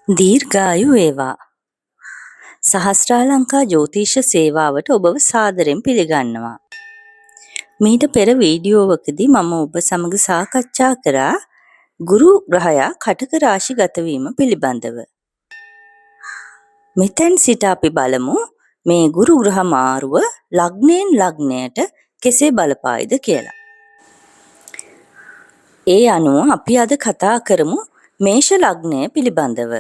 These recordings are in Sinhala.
දීර්ඝායු වේවා. සහස්‍රාලංකා ජ්‍යොතිෂ සේවාවට ඔබව සාදරයෙන් පිළිගන්නවා. මීට පෙර වීඩියෝවකදී මම ඔබ සමග සාකච්ඡා කරා ගුරු ග්‍රහයා කටක රාශිගත වීම පිළිබඳව. මෙතෙන් සිට අපි බලමු මේ ගුරු ග්‍රහ මාරුව ලග්නයෙන් ලග්නයට කෙසේ බලපායිද කියලා. ඒ අනුව අපි අද කතා කරමු මේෂ ලග්නය පිළිබඳව.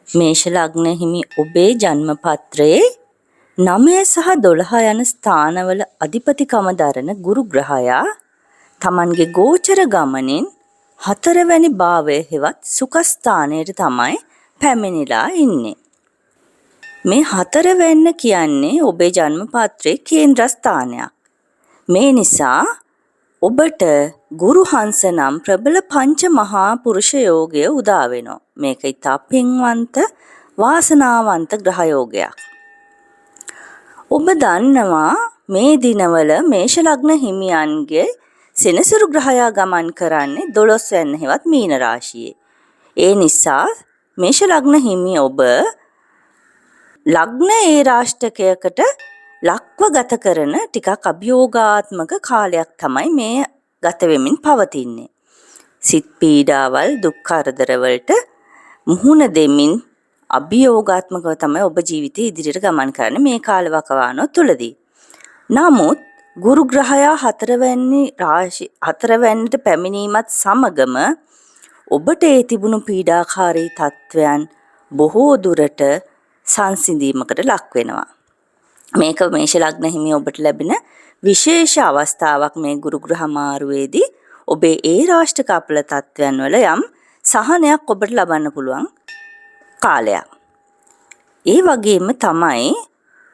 මේෂ ලග්න හිමි ඔබේ ජන්මපත්‍රයේ 9 සහ 12 යන ස්ථානවල අධිපතිකම දරන ගුරු ග්‍රහයා තමන්ගේ ගෝචර ගමනින් 4 වැනි භාවය හෙවත් සුඛ ස්ථානයට තමයි පැමිණිලා ඉන්නේ. මේ 4 වෙන්න කියන්නේ ඔබේ ජන්මපත්‍රයේ කේන්ද්‍ර ස්ථානයක්. මේ නිසා ඔබට ගුරු හංස නම් ප්‍රබල පංච මහා පුරුෂ යෝගය උදා වෙනවා. මේක ඉතා පින්වන්ත වාසනාවන්ත ග්‍රහ යෝගයක්. ඔබ දන්නවා මේ දිනවල මේෂ ලග්න හිමියන්ගේ සෙනසුරු ග්‍රහයා ගමන් කරන්නේ 12 වෙනි හෙවත් මීන රාශියේ. ඒ නිසා මේෂ ලග්න හිමි ඔබ ලග්න ඒ රාෂ්ටකයකට ලක්ව ගත කරන ටිකක් අභියෝගාත්මක කාලයක් තමයි මේ ගත වෙමින් පවතින්නේ. සිත් පීඩාවල් දුක් කරදර වලට මුහුණ දෙමින් අභියෝගාත්මකව තමයි ඔබ ජීවිතේ ඉදිරියට ගමන් කරන්නේ මේ කාලවකවානුව තුලදී. නමුත් ගුරු ග්‍රහයා 4 වෙනිට පැමිණීමත් සමගම ඔබට ඒ තිබුණු පීඩාකාරී තත්වයන් බොහෝ දුරට සංසිඳීමකට ලක් වෙනවා. මේක මේෂ ලග්න හිමි ඔබට ලැබෙන විශේෂ අවස්ථාවක්. මේ ගුරු ග්‍රහ මාරුවේදී ඔබේ ඒ රාෂ්ටක අපල තත්වයන් වල යම් සහනයක් ඔබට ලබන්න පුළුවන් කාලයක්. ඒ වගේම තමයි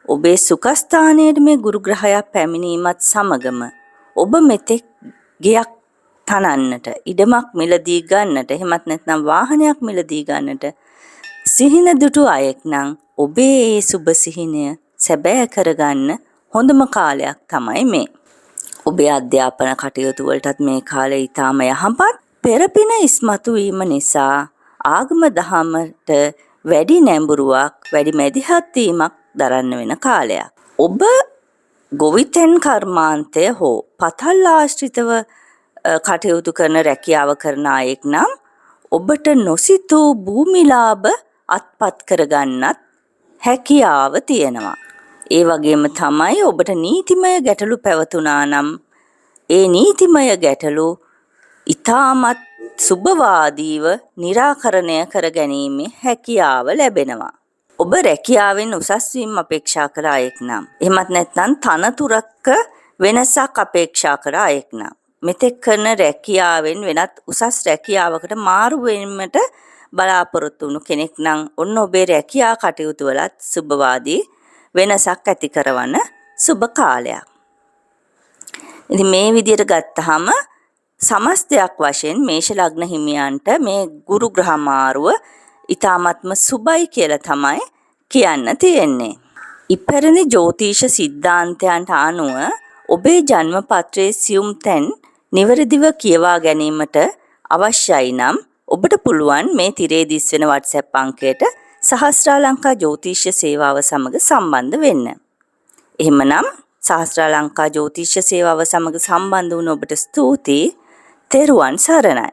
ඔබේ සුඛස්ථානයේ මේ ගුරු ග්‍රහයා පැමිණීමත් සමගම ඔබ මෙතෙක් ගෙයක් තනන්නට, ඉඩමක් මිලදී ගන්නට, එහෙමත් නැත්නම් වාහනයක් මිලදී ගන්නට සිහින දුටු අයෙක් නම් ඔබේ ඒ සුබ සිහිනය සැබෑ කරගන්න හොඳම කාලයක් තමයි මේ. ඔබේ අධ්‍යාපන කටයුතු වලටත් මේ කාලය ඊටම යහපත්. පෙරපින ඉස්මතු වීම නිසා ආගම දහමට වැඩි නැඹුරුවක්, වැඩි මැදිහත් වීමක් දරන්න වෙන කාලයක්. ඔබ ගොවිතැන් කර්මාන්තය හෝ පතල් ආශ්‍රිතව කටයුතු කරන රැකියාව කරන අයෙක් නම් ඔබට නොසිතූ භූමි ලාභ අත්පත් කරගන්නත් හැකියාව තියෙනවා. ඒ වගේම තමයි ඔබට නීතිමය ගැටලු පැවතුනා නම් ඒ නීතිමය ගැටලු ඊටමත් සුබවාදීව निराකරණය කර ගැනීමේ හැකියාව ලැබෙනවා. ඔබ රැකියාවෙන් උසස් වීම අපේක්ෂා කර අයෙක් නම්, එහෙමත් නැත්නම් තනතුරක වෙනසක් අපේක්ෂා කර අයෙක් නම්, මෙතෙක් කරන රැකියාවෙන් වෙනත් උසස් රැකියාවකට මාරු වීමට බලාපොරොත්තු වුණු කෙනෙක් නම් ඔන්න ඔබේ රැකියා කටයුතු වලත් සුබවාදී වෙනසක් ඇති කරවන සුබ කාලයක්. ඉතින් මේ විදිහට ගත්තාම සමස්තයක් වශයෙන් මේෂ ලග්න හිමියන්ට මේ ගුරු ග්‍රහ මාරුව ඊ타ත්ම සුබයි කියලා තමයි කියන්න තියෙන්නේ. ඉපැරණි ජ්‍යොතිෂ සිද්ධාන්තයන්ට අනුව ඔබේ ජන්මපත්‍රයේ සියුම් තැන් නිවැරදිව කියවා ගැනීමට අවශ්‍යයි නම් ඔබට පුළුවන් මේ තිරේ දිස්වෙන WhatsApp අංකයට සහස්‍රාලංකා ජ්‍යොතිෂ සේවාව සමග සම්බන්ධ වෙන්න. එහෙමනම් සහස්‍රාලංකා ජ්‍යොතිෂ සේවාව සමග සම්බන්ධ වුණ ඔබට ස්තුතියි. තෙරුවන් සරණයි.